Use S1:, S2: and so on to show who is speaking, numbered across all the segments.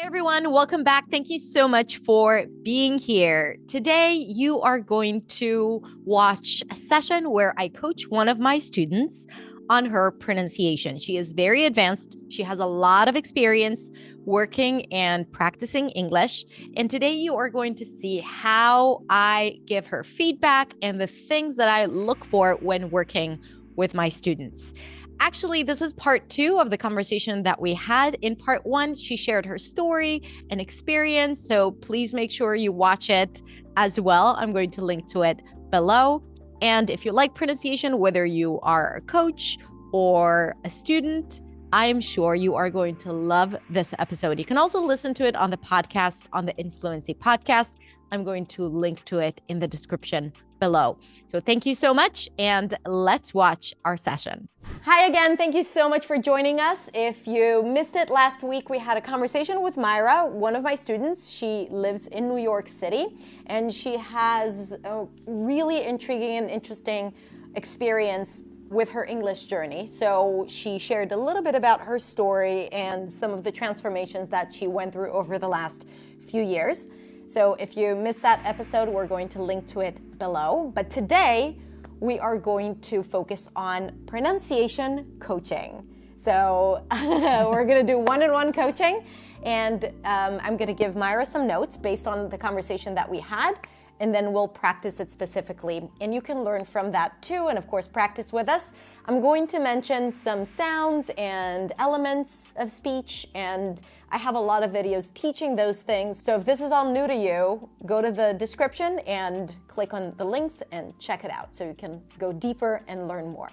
S1: Everyone, welcome back. Thank you so much for being here. Today, you are going to watch a session where I coach one of my students on her pronunciation. She is very advanced. She has a lot of experience working and practicing English. And today, you are going to see how I give her feedback and the things that I look for when working with my students. Actually, this is part 2 of the conversation that we had. In part 1, she shared her story and experience, so please make sure you watch it as well. I'm going to link to it below. And if you like pronunciation, whether you are a coach or a student, I'm sure you are going to love this episode. You can also listen to it on the podcast, on the Influency podcast. I'm going to link to it in the description below. So thank you so much, and let's watch our session. Hi again, thank you so much for joining us. If you missed it last week, we had a conversation with Maera, one of my students. She lives in New York City, and she has a really intriguing and interesting experience with her English journey. So she shared a little bit about her story and some of the transformations that she went through over the last few years. So if you missed that episode, we're going to link to it below. But today, we are going to focus on pronunciation coaching. So we're going to do one-on-one coaching, and I'm going to give Maera some notes based on the conversation that we had, and then we'll practice it specifically. And you can learn from that too, and of course, practice with us. I'm going to mention some sounds and elements of speech, and I have a lot of videos teaching those things. So if this is all new to you, go to the description and click on the links and check it out so you can go deeper and learn more.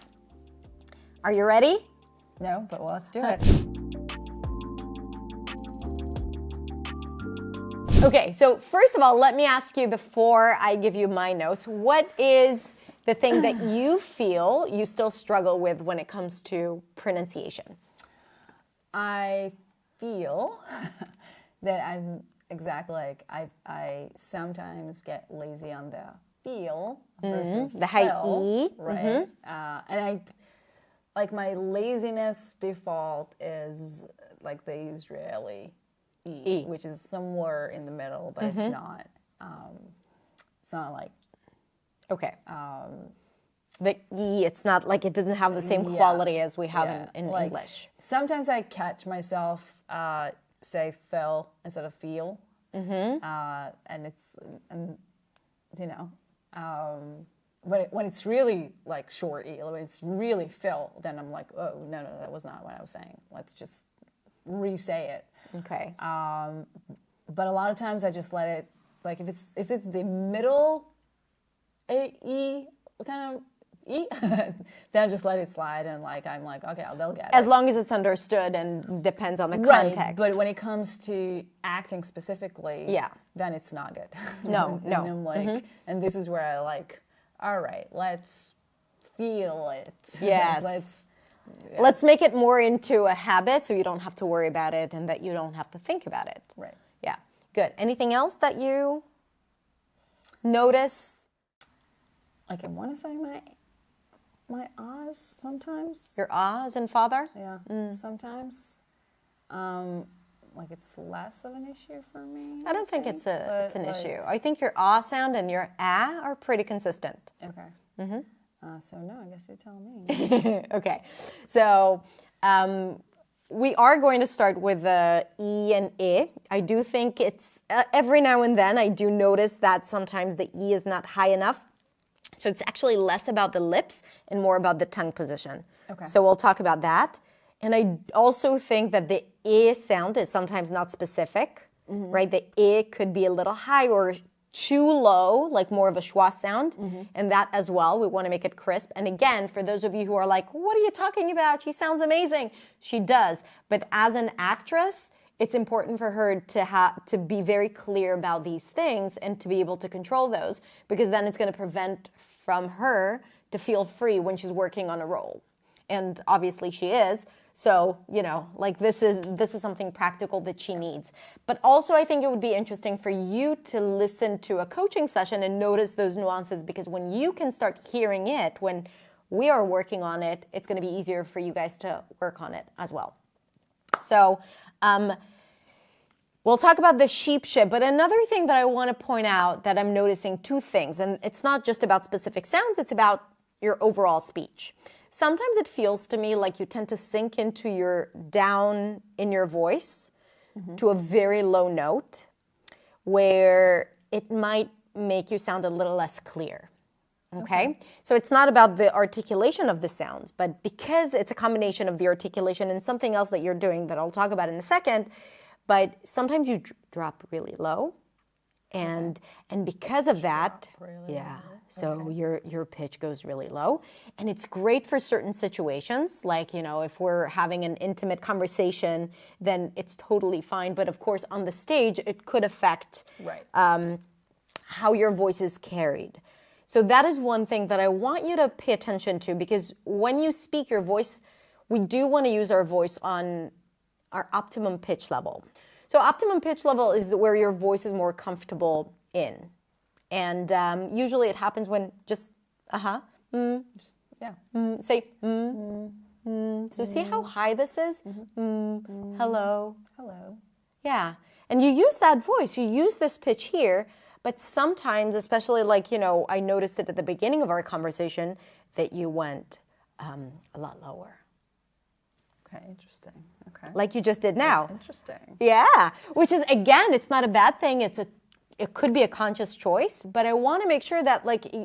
S1: Are you ready?
S2: No, but let's do it.
S1: Okay, so first of all, let me ask you before I give you my notes, what is the thing that you feel you still struggle with when it comes to pronunciation?
S2: I feel that I'm exactly like I sometimes get lazy on the feel versus
S1: the high E,
S2: right? And I like my laziness default is like the Israeli E, which is somewhere in the middle, but it's not. It's not like
S1: okay. The E, it's not like it doesn't have the same quality as we have in like, English.
S2: Sometimes I catch myself say feel instead of feel, and it's you know when it's really like short E, when it's really feel, then I'm like, oh no, that was not what I was saying. Let's just re-say it.
S1: Okay.
S2: But a lot of times I just let it, like if it's the middle E kind of E, then I just let it slide, and like I'm like, okay, they'll get it.
S1: As long as it's understood and depends on the
S2: right,
S1: context.
S2: But when it comes to acting specifically, then it's not good.
S1: No.
S2: And I'm like, and this is where I like, all right, let's feel it.
S1: Yes. Let's make it more into a habit so you don't have to worry about it and that you don't have to think about it.
S2: Right.
S1: Yeah, good. Anything else that you notice?
S2: Like I want to say my ahs sometimes.
S1: Your ahs and father?
S2: Yeah, sometimes. Like it's less of an issue for me.
S1: I don't think it's an issue. I think your ah sound and your ah are pretty consistent.
S2: Okay. So no, I guess you tell me.
S1: Okay, so we are going to start with the E and I. I do think it's, every now and then I do notice that sometimes the E is not high enough. So it's actually less about the lips and more about the tongue position.
S2: Okay.
S1: So we'll talk about that. And I also think that the I sound is sometimes not specific, right? The I could be a little high or too low, like more of a schwa sound, and that as well, we want to make it crisp. And again, for those of you who are like, what are you talking about? She sounds amazing. She does. But as an actress, it's important for her to be very clear about these things and to be able to control those, because then it's going to prevent from her to feel free when she's working on a role. And obviously she is. So, you know, like this is something practical that she needs. But also I think it would be interesting for you to listen to a coaching session and notice those nuances, because when you can start hearing it, when we are working on it, it's going to be easier for you guys to work on it as well. So We'll talk about the sheep ship, but another thing that I want to point out that I'm noticing two things, and it's not just about specific sounds, it's about your overall speech. Sometimes it feels to me like you tend to sink into your down in your voice to a very low note where it might make you sound a little less clear. Okay? So it's not about the articulation of the sounds, but because it's a combination of the articulation and something else that you're doing that I'll talk about in a second, but sometimes you drop really low. And because of that, so your pitch goes really low. And it's great for certain situations, like, if we're having an intimate conversation, then it's totally fine. But of course, on the stage, it could affect how your voice is carried. So that is one thing that I want you to pay attention to, because when you speak your voice, we do want to use our voice on our optimum pitch level. So optimum pitch level is where your voice is more comfortable in. And usually it happens when just, say, So see how high this is? Hello.
S2: Hello.
S1: Yeah. And you use that voice, you use this pitch here, but sometimes, especially like, I noticed it at the beginning of our conversation, that you went a lot lower.
S2: Okay, interesting. Okay.
S1: Like you just did now.
S2: Interesting.
S1: Yeah, which is, again, it's not a bad thing. It could be a conscious choice, but I want to make sure that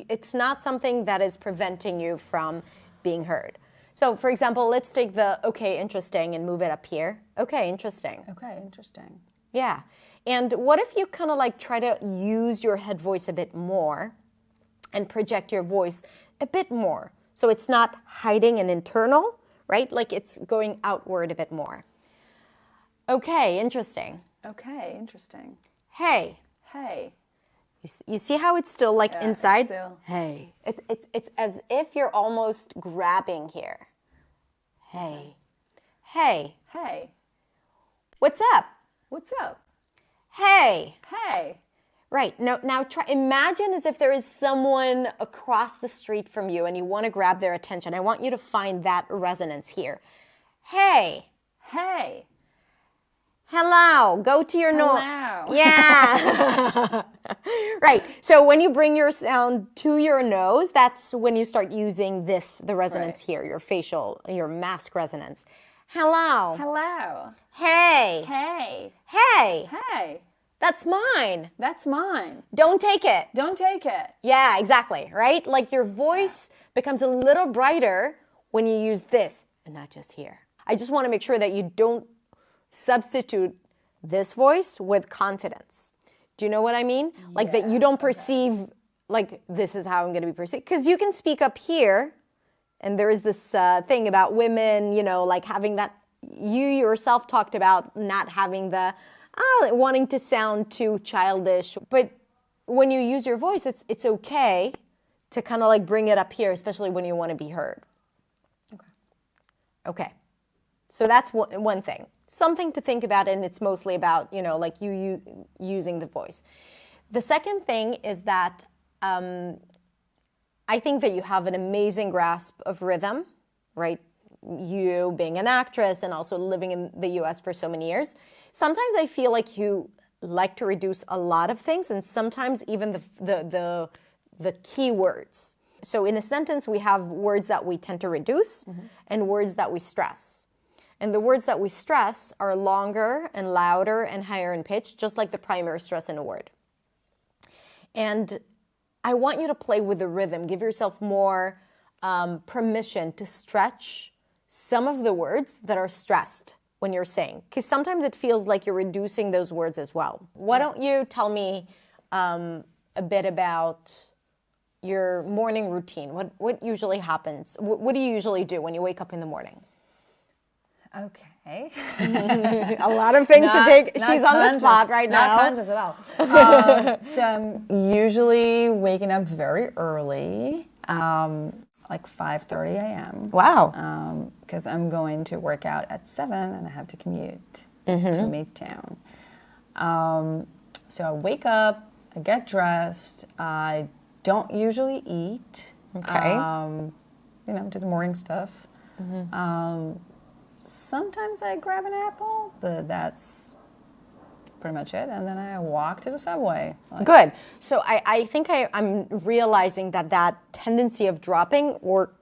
S1: it's not something that is preventing you from being heard. So, for example, let's take the okay, interesting, and move it up here. Okay, interesting.
S2: Okay, interesting.
S1: Yeah. And what if you kind of try to use your head voice a bit more and project your voice a bit more? So it's not hiding an internal, right? Like it's going outward a bit more. Okay, interesting.
S2: Okay, interesting.
S1: Hey.
S2: Hey.
S1: You see how it's still inside?
S2: It's still...
S1: Hey. It's as if you're almost grabbing here. Hey. Hey.
S2: Hey.
S1: What's up?
S2: What's up?
S1: Hey.
S2: Hey.
S1: Right. Now try imagine as if there is someone across the street from you and you want to grab their attention. I want you to find that resonance here. Hey.
S2: Hey.
S1: Hello. Go to your nose.
S2: Hello.
S1: Yeah. Right. So when you bring your sound to your nose, that's when you start using the resonance here, your mask resonance. Hello.
S2: Hello.
S1: Hey.
S2: Hey.
S1: Hey.
S2: Hey.
S1: That's mine.
S2: That's mine.
S1: Don't take it.
S2: Don't take it.
S1: Yeah, exactly. Right? Like your voice becomes a little brighter when you use this and not just here. I just want to make sure that you don't substitute this voice with confidence. Do you know what I mean? Like that you don't perceive like this is how I'm going to be perceived. Because you can speak up here. And there is this thing about women, like having that, you yourself talked about not having the, wanting to sound too childish. But when you use your voice, it's okay to kind of bring it up here, especially when you want to be heard. Okay. So that's one thing. Something to think about, and it's mostly about, you using the voice. The second thing is that I think that you have an amazing grasp of rhythm, right? You being an actress and also living in the US for so many years. Sometimes I feel like you like to reduce a lot of things and sometimes even the key words. So in a sentence, we have words that we tend to reduce and words that we stress. And the words that we stress are longer and louder and higher in pitch, just like the primary stress in a word. And I want you to play with the rhythm. Give yourself more permission to stretch some of the words that are stressed when you're saying. Because sometimes it feels like you're reducing those words as well. Why don't you tell me a bit about your morning routine? What usually happens? What do you usually do when you wake up in the morning?
S2: Okay.
S1: A lot of things to take. She's on the spot right now.
S2: Not conscious at all. So I'm usually waking up very early, like 5:30 a.m.
S1: Wow.
S2: Because I'm going to work out at 7 and I have to commute to Midtown. So I wake up, I get dressed, I don't usually eat.
S1: Okay.
S2: Do the morning stuff. Sometimes I grab an apple, but that's pretty much it. And then I walk to the subway.
S1: Good. So I think I'm realizing that tendency of dropping or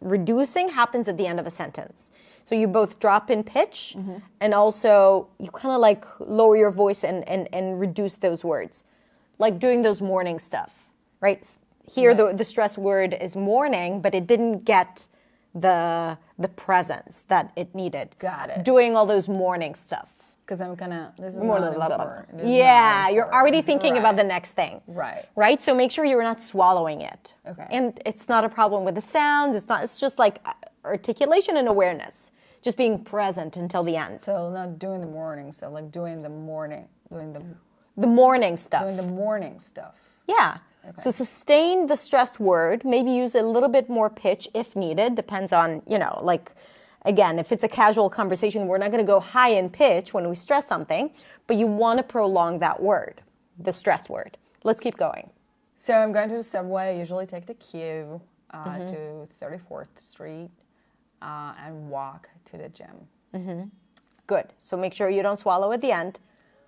S1: reducing happens at the end of a sentence. So you both drop in pitch and also you kind of like lower your voice and reduce those words. Like doing those morning stuff, right? Here the stress word is morning, but it didn't get the presence that it needed.
S2: Got it.
S1: Doing all those morning stuff.
S2: Because I'm gonna, this is
S1: More
S2: not
S1: blah, blah, blah.
S2: important. This is
S1: Yeah,
S2: not
S1: you're
S2: important.
S1: already thinking
S2: Right.
S1: about the next thing.
S2: Right.
S1: Right? So make sure you're not swallowing it.
S2: Okay.
S1: And it's not a problem with the sounds. It's just like articulation and awareness. Just being present until the end.
S2: So not doing the morning stuff, like doing the morning
S1: stuff.
S2: doing the morning stuff.
S1: Yeah.
S2: Okay.
S1: So sustain the stressed word. Maybe use a little bit more pitch if needed. Depends on, like, again, if it's a casual conversation, we're not going to go high in pitch when we stress something, but you want to prolong that word, the stressed word. Let's keep going.
S2: So I'm going to the subway. I usually take the Q to 34th Street and walk to the gym.
S1: Good. So make sure you don't swallow at the end.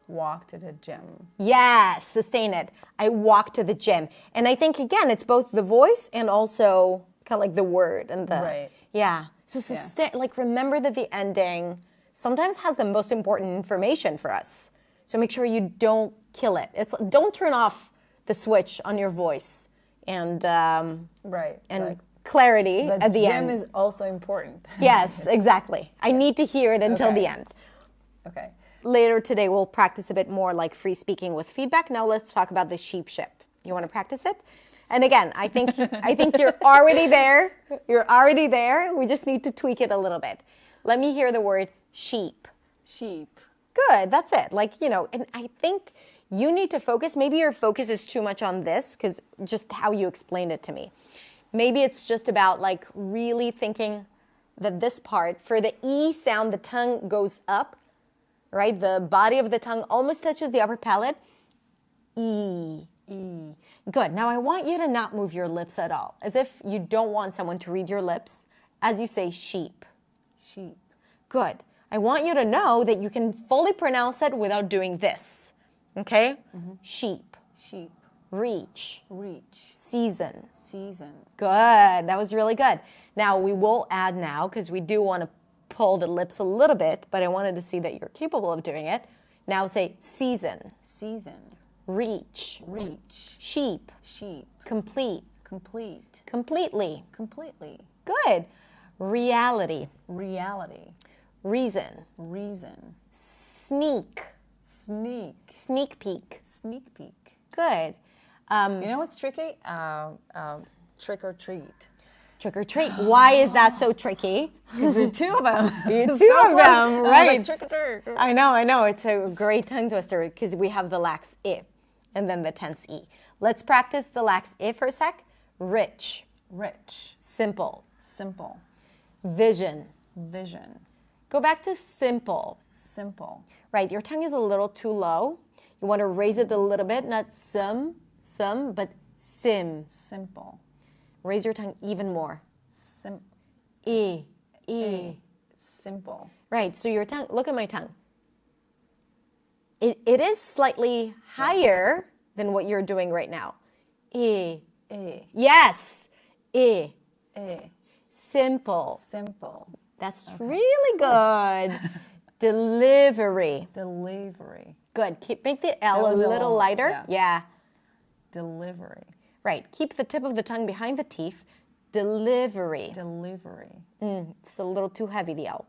S2: Walk to the gym.
S1: Yes, sustain it. I walk to the gym. And I think, again, it's both the voice and also kind of like the word and the...
S2: Right.
S1: Yeah. So sustain, like remember that the ending sometimes has the most important information for us. So make sure you don't kill it. Don't turn off the switch on your voice and
S2: Right.
S1: and
S2: Like,
S1: clarity
S2: the
S1: at the
S2: gym
S1: end.
S2: is also important.
S1: Yes, exactly. I need to hear it until
S2: Okay.
S1: the end.
S2: Okay.
S1: Later today, we'll practice a bit more like free speaking with feedback. Now let's talk about the sheep ship. You want to practice it? And again, I think you're already there. You're already there. We just need to tweak it a little bit. Let me hear the word sheep.
S2: Sheep.
S1: Good, that's it. And I think you need to focus. Maybe your focus is too much on this because just how you explained it to me. Maybe it's just about like really thinking that this part, for the E sound, the tongue goes up, right? The body of the tongue almost touches the upper palate. E. E. Good. Now I want you to not move your lips at all, as if you don't want someone to read your lips as you say sheep.
S2: Sheep.
S1: Good. I want you to know that you can fully pronounce it without doing this. Okay? Sheep.
S2: Sheep.
S1: Reach.
S2: Reach.
S1: Season.
S2: Season.
S1: Good. That was really good. Now we will add now, because we do want to pull the lips a little bit, but I wanted to see that you're capable of doing it. Now say season.
S2: Season.
S1: Reach.
S2: Reach.
S1: Sheep.
S2: Sheep.
S1: Complete.
S2: Complete.
S1: Completely.
S2: Completely.
S1: Good. Reality.
S2: Reality.
S1: Reason.
S2: Reason.
S1: Sneak.
S2: Sneak.
S1: Sneak peek.
S2: Sneak peek.
S1: Good.
S2: You know what's tricky? Trick or treat.
S1: Trick or treat. Why is that so tricky?
S2: Because there are two of them.
S1: Two of them, right?
S2: Like, trick or treat.
S1: I know. It's a great tongue twister because we have the lax I and then the tense E. Let's practice the lax I for a sec. Rich.
S2: Rich.
S1: Simple.
S2: Simple.
S1: Vision.
S2: Vision.
S1: Go back to simple.
S2: Simple.
S1: Right, your tongue is a little too low. You want to raise it a little bit, not some, but sim.
S2: Simple.
S1: Raise your tongue even more.
S2: E.
S1: E.
S2: Simple.
S1: Right, so your tongue, look at my tongue. It is slightly higher than what you're doing right now. E.
S2: E.
S1: Yes. E.
S2: E.
S1: Simple.
S2: Simple.
S1: That's really good. Delivery.
S2: Delivery.
S1: Good. Make the L a little lighter. Yeah.
S2: Delivery.
S1: Right. Keep the tip of the tongue behind the teeth. Delivery.
S2: Delivery.
S1: It's a little too heavy, the L.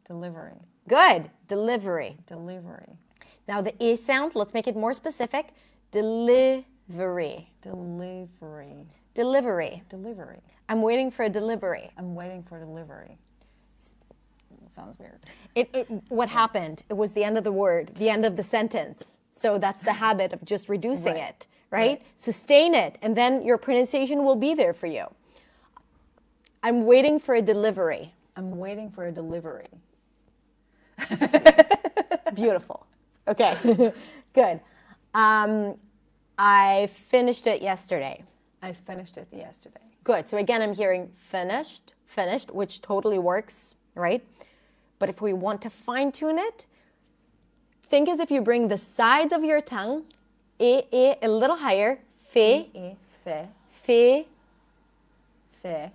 S2: Delivery.
S1: Good. Delivery.
S2: Delivery.
S1: Now the E sound, let's make it more specific. Delivery.
S2: Delivery.
S1: Delivery.
S2: Delivery.
S1: I'm waiting for a delivery.
S2: I'm waiting for delivery. Sounds weird.
S1: What happened? It was the end of the word, the end of the sentence. So that's the habit of just reducing it, right? Sustain it, and then your pronunciation will be there for you. I'm waiting for a delivery.
S2: I'm waiting for a delivery.
S1: Beautiful. Okay, good. I finished it yesterday.
S2: I finished it yesterday.
S1: Good. So again, I'm hearing finished, which totally works, right? But if we want to fine tune it, think as if you bring the sides of your tongue, a little higher. Fe,
S2: fe,
S1: fe.
S2: fe,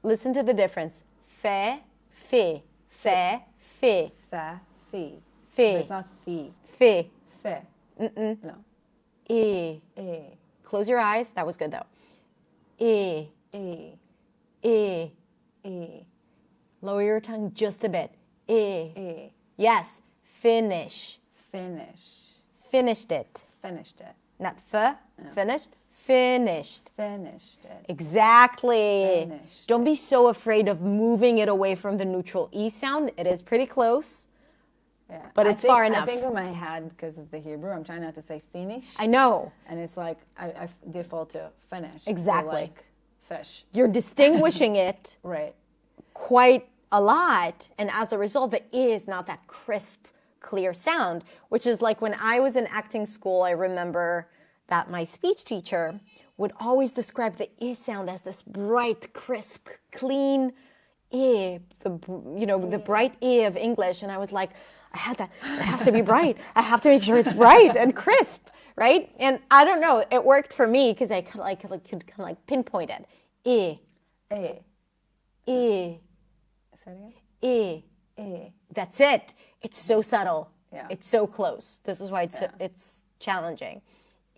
S1: Listen to the difference. Fe, fe, fe, fe,
S2: fa, fi.
S1: fe.
S2: But it's not fi.
S1: Fe.
S2: Fe. No.
S1: E. Close your eyes. That was good though. E.
S2: E.
S1: E.
S2: E.
S1: Lower your tongue just a bit. E.
S2: E.
S1: Yes. Finish.
S2: Finish.
S1: Finished it.
S2: Finished it.
S1: Not finished. Finished.
S2: Finished it.
S1: Exactly.
S2: Finished.
S1: Don't be so afraid of moving it away from the neutral E sound. It is pretty close.
S2: Yeah.
S1: But it's far enough.
S2: I think in my head, because of the Hebrew, I'm trying not to say finish.
S1: I know.
S2: And it's like, I default to finish.
S1: Exactly.
S2: So like fish.
S1: You're distinguishing it
S2: Right.
S1: quite a lot. And as a result, the E is not that crisp, clear sound, which is like when I was in acting school, I remember that my speech teacher would always describe the E sound as this bright, crisp, clean E, the bright E of English. And I was like, I had that. It has to be bright. I have to make sure it's bright and crisp, right? And I don't know. It worked for me because I could kind of pinpoint it. E.
S2: E.
S1: E.
S2: Say it again.
S1: E.
S2: E.
S1: That's it. It's so subtle.
S2: Yeah.
S1: It's so close. This is why it's challenging.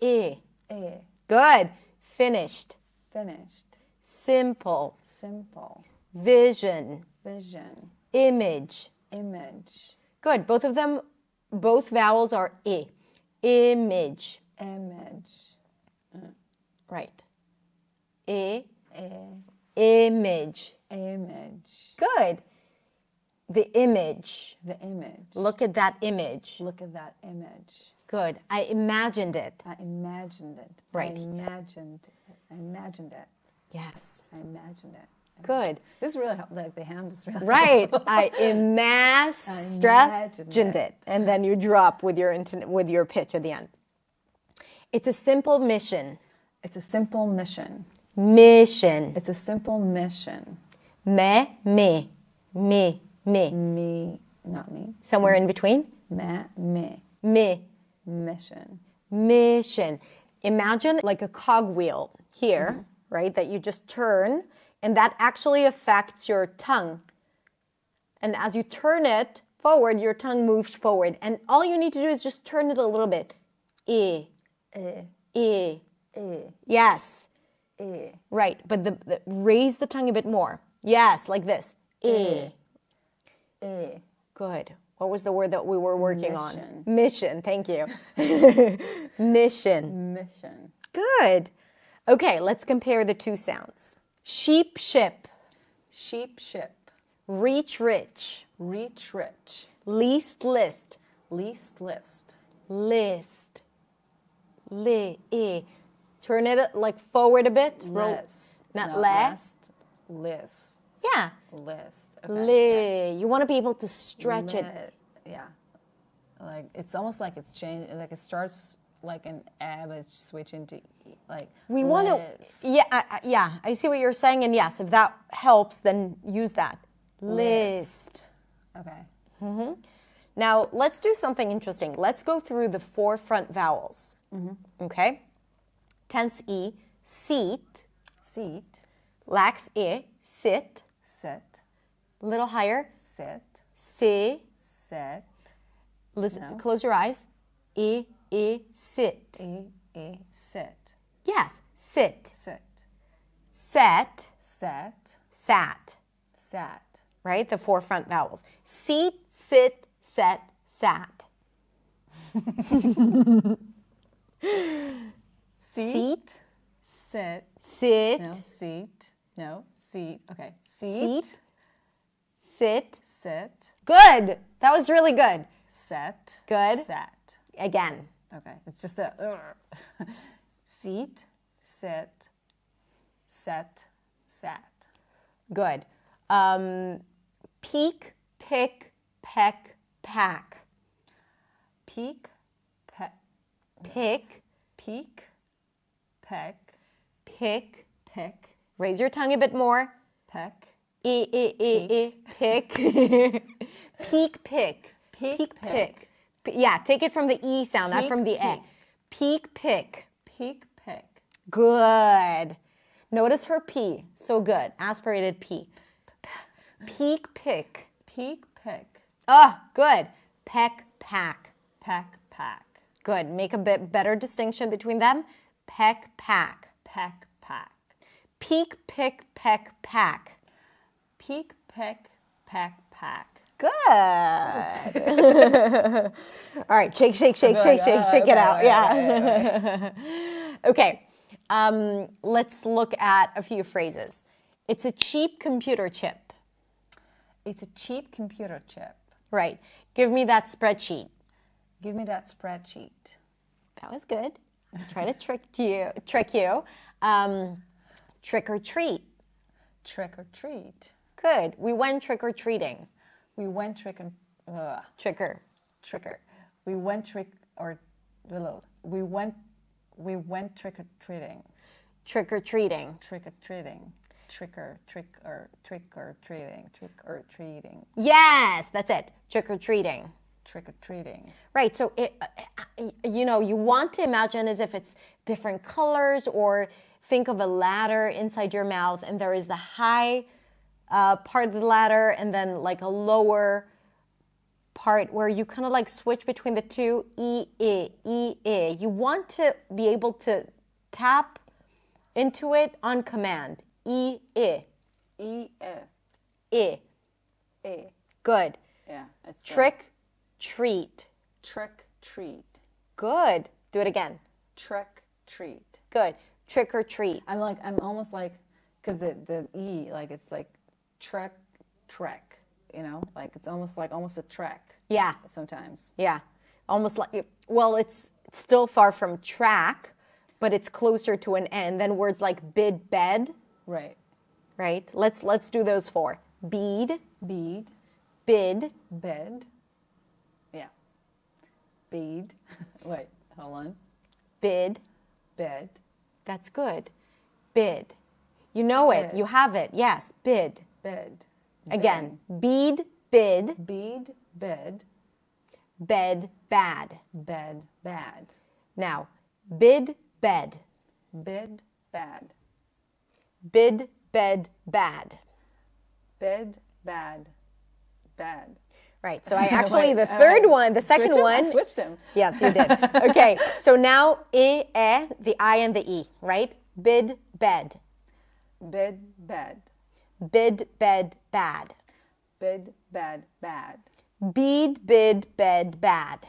S1: E.
S2: E.
S1: Good. Finished.
S2: Finished.
S1: Simple.
S2: Simple.
S1: Vision.
S2: Vision.
S1: Image.
S2: Image.
S1: Good. Both vowels are E. Image.
S2: Image.
S1: Right. E.
S2: E.
S1: Image.
S2: Image.
S1: Good. The image.
S2: The image.
S1: Look at that image.
S2: Look at that image.
S1: Good. I imagined it.
S2: I imagined it.
S1: Right.
S2: I imagined it.
S1: Yes.
S2: I imagined it.
S1: Good.
S2: This really helped. Like the hand is really
S1: Right. I imagined it. And then you drop with your pitch at the end. It's a simple mission.
S2: It's a simple mission.
S1: Mission.
S2: It's a simple mission.
S1: Me.
S2: Me, not me.
S1: Somewhere in between.
S2: Me. Mission.
S1: Mission. Imagine like a cogwheel here, right? That you just turn, and that actually affects your tongue. And as you turn it forward, your tongue moves forward. And all you need to do is just turn it a little bit. E. E. Yes.
S2: E.
S1: Right. But raise the tongue a bit more. Yes, like this. E. Good. What was the word that we were working on? Mission. Thank you. Mission. Good. Okay, let's compare the two sounds. Sheep, ship.
S2: Sheep, ship.
S1: Reach, rich.
S2: Reach, rich.
S1: Least, list.
S2: Least, list.
S1: List. Turn it like forward a bit.
S2: List.
S1: Not
S2: last. List.
S1: Yeah.
S2: List. Okay.
S1: You want to be able to stretch it.
S2: Yeah. Like it's almost like it's changed. Like it starts like an A, but it's switching to like.
S1: We want to. Yeah. I see what you're saying, and yes, if that helps, then use that. List.
S2: Okay.
S1: Now let's do something interesting. Let's go through the 4 front vowels. Okay. Tense E. Seat.
S2: Seat.
S1: Lax E. Sit.
S2: Sit.
S1: Little higher.
S2: Sit.
S1: Si.
S2: Sit.
S1: Listen.
S2: No.
S1: Close your eyes. E. Sit.
S2: Sit.
S1: Yes. Sit.
S2: Sit.
S1: Set.
S2: Sat.
S1: Sat.
S2: Sat.
S1: Right? The 4 front vowels. Seat. Sit. Set. Sat. Seat.
S2: Sit.
S1: Sit.
S2: No. Seat. No. Seat. Okay.
S1: Seat. Sit.
S2: Sit.
S1: Good. That was really good.
S2: Set.
S1: Good.
S2: Sat.
S1: Again.
S2: Okay. It's just a seat, sit, set, sat.
S1: Good. Peek, pick, peck, pack.
S2: Peek,
S1: Pick,
S2: peek, peck,
S1: pick.
S2: pick,
S1: Raise your tongue a bit more.
S2: peck,
S1: Pick. Peek, pick.
S2: peek,
S1: Pick. Yeah, take it from the E sound, not
S2: Peak,
S1: from the E. Peak, pick.
S2: Peak, pick.
S1: Good. Notice her P. So good. Aspirated P. Peak, pick.
S2: Peak, pick.
S1: Good. Peck, pack.
S2: Pack, pack.
S1: Good. Make a bit better distinction between them. Peck, pack.
S2: Pack, pack.
S1: Peak, pick, peck, pack.
S2: Peak, pick, pack, pack.
S1: Good. All right, shake it out. Yeah. Okay. Let's look at a few phrases. It's a cheap computer chip.
S2: It's a cheap computer chip.
S1: Right. Give me that spreadsheet.
S2: Give me that spreadsheet.
S1: That was good. Try to trick you. Trick or treat.
S2: Trick or treat.
S1: Good. We went trick or treating.
S2: We went tricker.
S1: Tricker.
S2: We went trick or we went trick or treating.
S1: Trick or treating.
S2: Trick or treating. Trick or treating.
S1: Yes, that's it. Trick or treating.
S2: Trick or treating.
S1: Right. So you want to imagine as if it's different colors, or think of a ladder inside your mouth, and there is the high part of the ladder and then like a lower part where you kind of like switch between the two. E. You want to be able to tap into it on command. E. Good.
S2: Yeah.
S1: Trick, treat.
S2: Trick, treat.
S1: Good. Do it again.
S2: Trick, treat.
S1: Good. Trick or treat.
S2: I'm almost like, because the E, like it's like trek, like it's almost a trek.
S1: Yeah.
S2: Sometimes.
S1: Yeah. Almost like, well, it's still far from track, but it's closer to an N than words like bid, bed.
S2: Right.
S1: Right. Let's do those four. Bead.
S2: Bead.
S1: Bid.
S2: Bed. Yeah. Bead. Wait, hold on.
S1: Bid.
S2: Bed.
S1: That's good. Bid. You know it.
S2: Bid.
S1: You have it. Yes. Bid.
S2: Bed.
S1: Again. Bead. Bid.
S2: Bead. Bed.
S1: Bed. Bad.
S2: Bed. Bad.
S1: Now. Bid. Bed.
S2: Bid. Bad.
S1: Bid. Bed. Bad.
S2: Bed. Bad. Bad.
S1: Right. So I actually, the third one, the second one.
S2: I switched him.
S1: Yes, you did. Okay. So now, the I and the E, right? Bid, bed.
S2: Bid, bed.
S1: Bid, bed, bad.
S2: Bid, bad, bad.
S1: Bead, bid, bed, bad.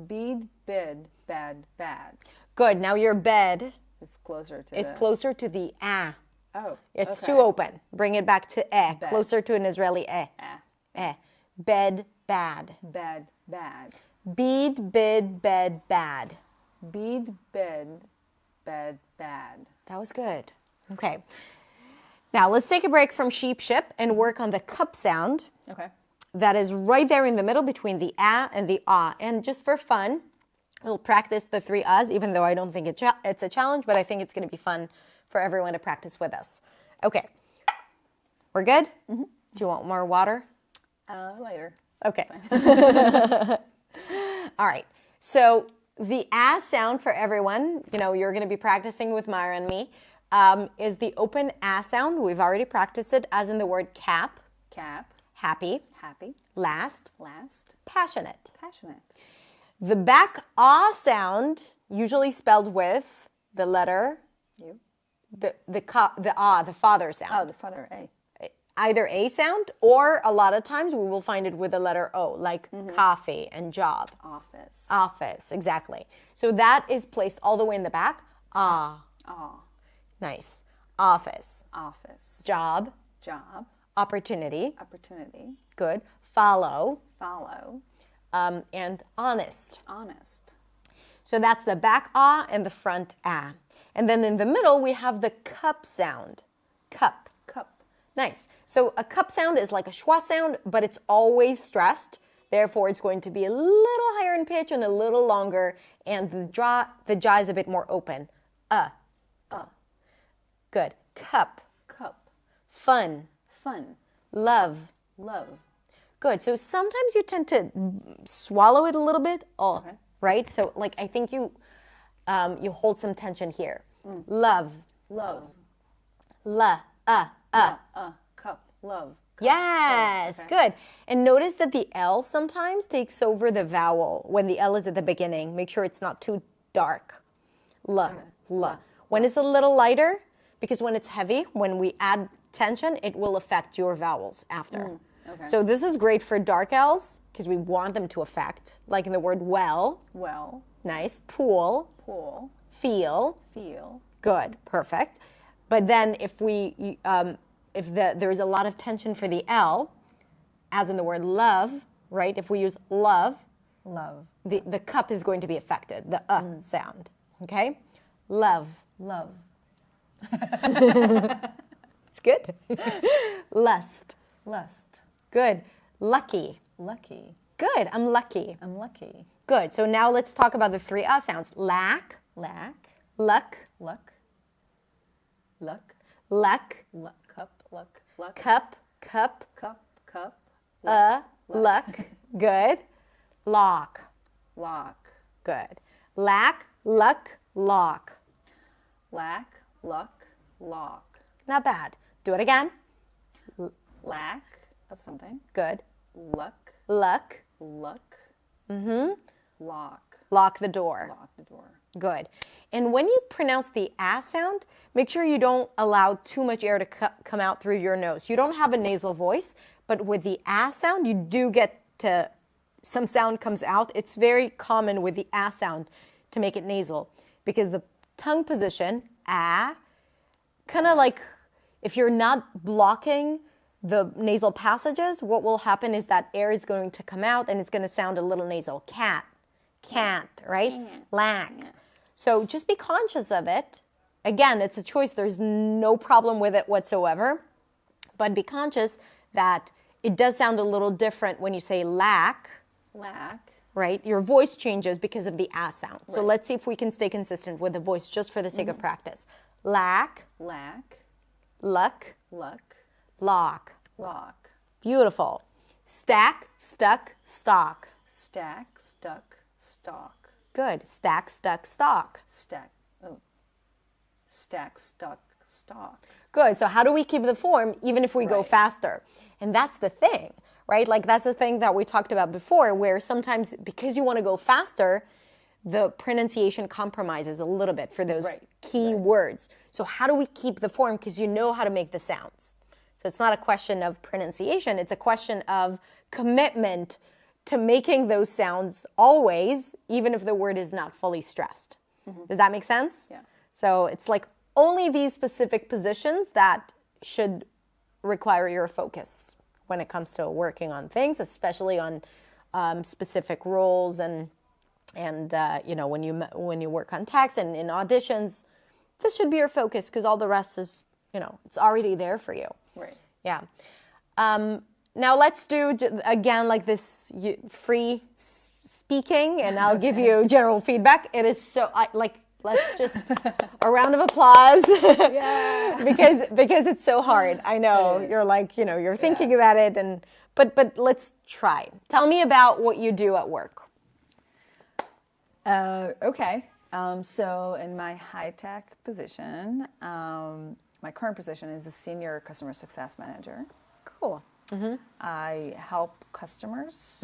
S2: Bead, bid, bad, bad.
S1: Good. Now your bed
S2: is closer to
S1: the ah.
S2: Oh.
S1: It's
S2: okay.
S1: too open. Bring it back to
S2: Bed.
S1: closer to an Israeli Bed, bad.
S2: Bed, bad.
S1: Bead, bid, bed, bad.
S2: Bead, bed, bed, bad.
S1: That was good. Okay. Now let's take a break from sheep, ship, and work on the cup sound.
S2: Okay.
S1: That is right there in the middle between the ah and the ah. And just for fun, we'll practice the three ahs, even though I don't think it's a challenge, but I think it's going to be fun for everyone to practice with us. Okay. We're good? Mm-hmm. Do you want more water?
S2: Later.
S1: Okay. All right. So the ah sound for everyone, you're going to be practicing with Maera and me, is the open ah sound. We've already practiced it, as in the word cap.
S2: Cap.
S1: Happy.
S2: Happy.
S1: Last.
S2: Last.
S1: Passionate.
S2: Passionate.
S1: The back ah sound, usually spelled with the letter
S2: U.
S1: The father sound.
S2: Oh, the father A.
S1: Either A sound, or a lot of times we will find it with the letter O, like coffee and job.
S2: Office.
S1: Office, exactly. So that is placed all the way in the back. Ah.
S2: Ah.
S1: Nice. Office.
S2: Office.
S1: Job.
S2: Job.
S1: Opportunity.
S2: Opportunity.
S1: Good. Follow.
S2: Follow.
S1: And honest.
S2: Honest.
S1: So that's the back ah and the front ah. And then in the middle, we have the cup sound. Cup.
S2: Cup.
S1: Nice. So a cup sound is like a schwa sound, but it's always stressed. Therefore, it's going to be a little higher in pitch and a little longer, and the jaw is a bit more open. Good. Cup.
S2: Cup.
S1: Fun.
S2: Fun.
S1: Love.
S2: Love.
S1: Good. So sometimes you tend to swallow it a little bit. Oh,
S2: Okay.
S1: right? So like I think you hold some tension here. Love.
S2: Love. Cup. Love. Cup.
S1: Yes,
S2: Okay.
S1: good. And notice that the L sometimes takes over the vowel when the L is at the beginning. Make sure it's not too dark. L. When it's a little lighter, because when it's heavy, when we add tension, it will affect your vowels after.
S2: Okay.
S1: So this is great for dark L's because we want them to affect, like in the word well.
S2: Well.
S1: Nice. Pool.
S2: Pool.
S1: Feel.
S2: Feel.
S1: Good, perfect. But then if there's a lot of tension for the L, as in the word love, right? If we use love,
S2: Love.
S1: the cup is going to be affected, the sound, okay? Love.
S2: Love.
S1: It's good. Lust.
S2: Lust.
S1: Good. Lucky.
S2: Lucky.
S1: Good, I'm lucky.
S2: I'm lucky.
S1: Good, so now let's talk about the three sounds. Lack,
S2: Lack.
S1: luck,
S2: Luck. Luck.
S1: luck,
S2: Luck. Cup. Luck. Luck.
S1: cup, cup,
S2: Cup. Cup.
S1: luck. Good. Lock.
S2: Lock.
S1: Good. Lack, luck, lock.
S2: Lack. Luck. Lock.
S1: Not bad. Do it again.
S2: Lack of something.
S1: Good.
S2: Luck.
S1: Luck.
S2: Luck. Lock.
S1: Lock the door.
S2: Lock the door.
S1: Good. And when you pronounce the sound, make sure you don't allow too much air to come out through your nose. You don't have a nasal voice, but with the sound, you do get to, some sound comes out. It's very common with the sound to make it nasal because the tongue position, kind of like if you're not blocking the nasal passages, what will happen is that air is going to come out and it's going to sound a little nasal. Cat, can't, right? Lack. So just be conscious of it. Again, it's a choice. There's no problem with it whatsoever. But be conscious that it does sound a little different when you say lack,
S2: Lack.
S1: right? Your voice changes because of the sound. So
S2: Right.
S1: let's see if we can stay consistent with the voice just for the sake of practice. Lack,
S2: Lack.
S1: luck,
S2: Luck.
S1: lock.
S2: Lock.
S1: Beautiful. Stack, stuck, stock.
S2: Stack. Stuck. Stock.
S1: Good. Stack, stuck, stock.
S2: Stack. Oh. Stack. Stuck. Stock.
S1: Good. So how do we keep the form even if we go
S2: Right.
S1: faster? And that's the thing, right? Like that's the thing that we talked about before, where sometimes because you want to go faster, the pronunciation compromises a little bit for those
S2: Right.
S1: key words. So how do we keep the form? Because you know how to make the sounds. So it's not a question of pronunciation. It's a question of commitment to making those sounds always, even if the word is not fully stressed. Does that make sense?
S2: Yeah.
S1: So it's like only these specific positions that should require your focus when it comes to working on things, especially on specific roles and you know when you work on text and in auditions. This should be your focus because all the rest is, you know, it's already there for you.
S2: Right.
S1: Yeah. Now let's do again like this free speaking, and I'll give you general feedback. It is so let's just a round of applause.
S2: Yeah.
S1: because it's so hard. I know you're like, you know, you're thinking about it, and but let's try. Tell me about what you do at work.
S2: Okay. So in my high-tech position, my current position is a senior customer success manager.
S1: Cool.
S2: I help customers.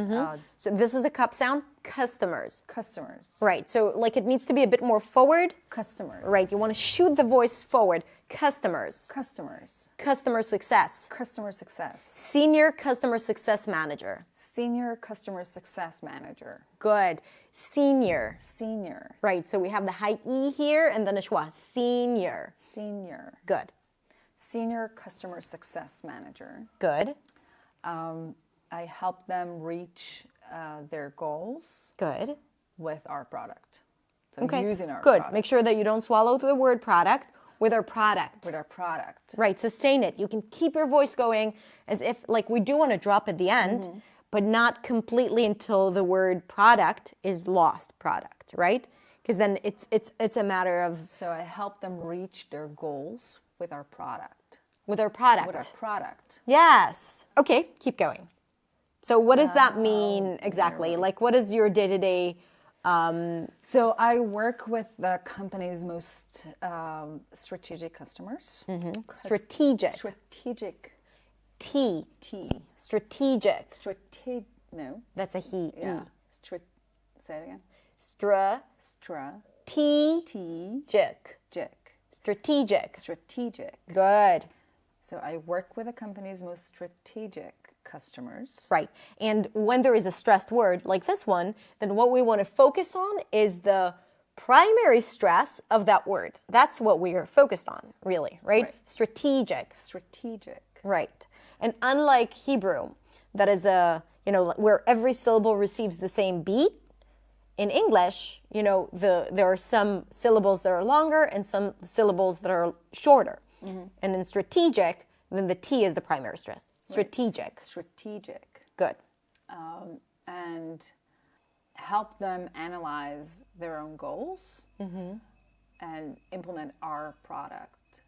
S1: So this is a cup sound. Customers.
S2: Customers.
S1: Right. So like it needs to be a bit more forward.
S2: Customers.
S1: Right. You want to shoot the voice forward. Customers.
S2: Customers.
S1: Customer success.
S2: Customer success.
S1: Senior customer success manager.
S2: Senior customer success manager.
S1: Good. Senior.
S2: Senior.
S1: Right. So we have the high E here and then a schwa. Senior.
S2: Senior.
S1: Good.
S2: Senior customer success manager.
S1: Good.
S2: I help them reach their goals
S1: Good.
S2: with our product. So
S1: Okay.
S2: using our
S1: Good.
S2: product.
S1: Make sure that you don't swallow the word product with our product.
S2: With our product.
S1: Right. Sustain it. You can keep your voice going as if like we do want to drop at the end, but not completely until the word product is lost. Product, right? Because then it's a matter of
S2: So I help them reach their goals with our product.
S1: with our product.
S2: With our product.
S1: Yes. Okay, keep going. So what does that mean exactly? Like, what is your day-to-day?
S2: So I work with the company's most strategic customers.
S1: Strategic.
S2: Strategic.
S1: T.
S2: T.
S1: Strategic.
S2: No.
S1: That's a he.
S2: Yeah.
S1: E.
S2: Say it again.
S1: Stra. T. Jic. Strategic.
S2: Strategic.
S1: Good.
S2: So I work with the company's most strategic customers.
S1: Right. And when there is a stressed word like this one, then what we want to focus on is the primary stress of that word. That's what we are focused on, really, right? Strategic.
S2: Strategic.
S1: Right. And unlike Hebrew, that is where every syllable receives the same beat, in English, there are some syllables that are longer and some syllables that are shorter. And in strategic, then the T is the primary stress. Strategic.
S2: Right. Strategic.
S1: Good.
S2: And help them analyze their own goals and implement our product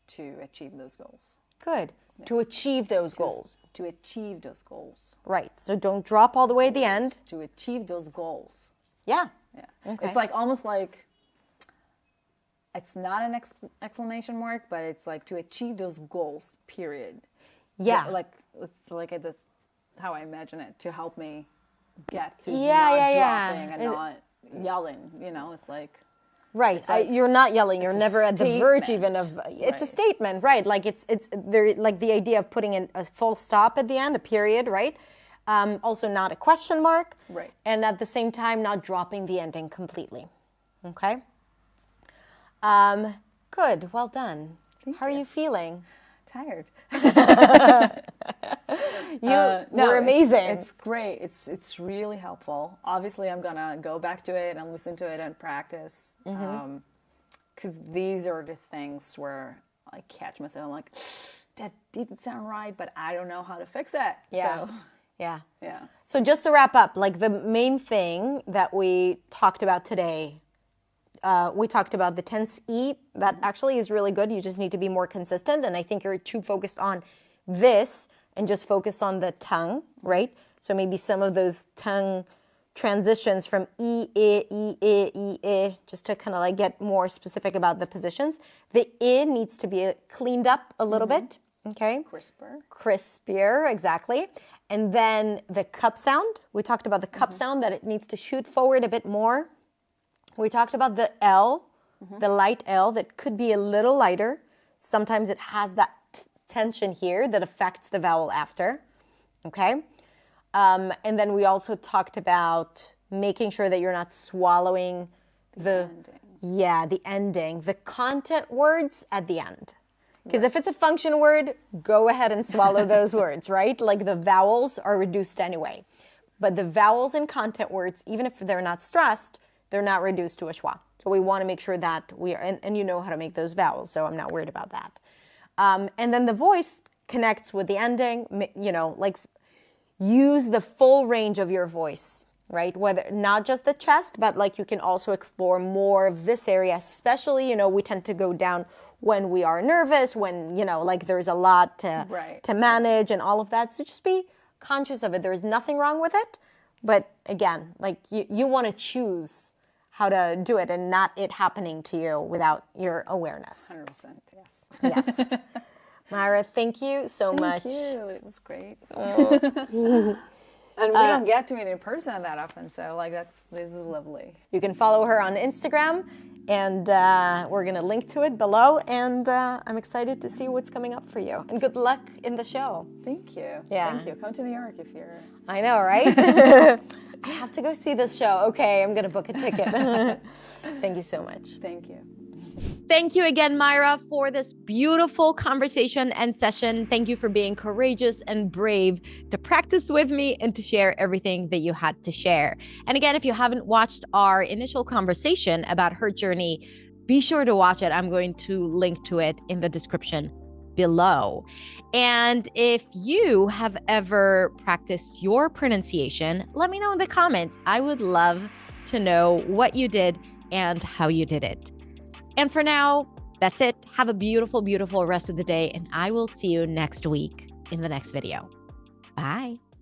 S2: to achieve those goals.
S1: Good. Yeah. To achieve those goals.
S2: To achieve those goals.
S1: Right. So don't drop all the way at the end.
S2: To achieve those goals.
S1: Yeah.
S2: Okay. It's like almost like, it's not an exclamation mark, but it's like to achieve those goals, period.
S1: Yeah.
S2: It's like this, how I imagine it, to help me get to dropping and not yelling, it's like.
S1: Right. It's like, you're not yelling. You're never at the verge even of, it's a statement, right? Like it's there, like the idea of putting in a full stop at the end, a period, right? Also not a question mark.
S2: Right.
S1: And at the same time, not dropping the ending completely. Okay. Good. Well done. How are you feeling?
S2: Tired.
S1: You're amazing.
S2: It's great. It's really helpful. Obviously, I'm gonna go back to it and listen to it and practice. Because these are the things where I catch myself. I'm like, that didn't sound right, but I don't know how to fix it.
S1: Yeah.
S2: So,
S1: yeah.
S2: Yeah.
S1: So just to wrap up, like the main thing that we talked about today. We talked about the tense E. That actually is really good. You just need to be more consistent. And I think you're too focused on this and just focus on the tongue, right? So maybe some of those tongue transitions from E, just to kind of like get more specific about the positions. The I needs to be cleaned up a little bit, okay? Crispier, exactly. And then the cup sound. We talked about the cup sound, that it needs to shoot forward a bit more. We talked about the L, the light L, that could be a little lighter. Sometimes it has that tension here that affects the vowel after, okay? And then we also talked about making sure that you're not swallowing the ending, the content words at the end. Because if it's a function word, go ahead and swallow those words, right? Like the vowels are reduced anyway. But the vowels and content words, even if they're not stressed, they're not reduced to a schwa. So we want to make sure that we are, and you know how to make those vowels, so I'm not worried about that. And then the voice connects with the ending, like use the full range of your voice, right? Whether not just the chest, but like you can also explore more of this area, especially, we tend to go down when we are nervous, when, like there's a lot to manage and all of that. So just be conscious of it. There's nothing wrong with it. But again, like you want to choose how to do it and not it happening to you without your awareness.
S2: 100%, yes.
S1: Yes. Maera, thank you so much.
S2: Thank you. It was great. And we don't get to meet in person that often, so this is lovely.
S1: You can follow her on Instagram, and we're going to link to it below, and I'm excited to see what's coming up for you. And good luck in the show.
S2: Thank you.
S1: Yeah.
S2: Thank you. Come to New York if you're...
S1: I know, right? I have to go see this show. Okay, I'm going to book a ticket. Thank you so much.
S2: Thank you.
S1: Thank you again, Maera, for this beautiful conversation and session. Thank you for being courageous and brave to practice with me and to share everything that you had to share. And again, if you haven't watched our initial conversation about her journey, be sure to watch it. I'm going to link to it in the description below. And if you have ever practiced your pronunciation, let me know in the comments. I would love to know what you did and how you did it. And for now, that's it. Have a beautiful, beautiful rest of the day, and I will see you next week in the next video. Bye.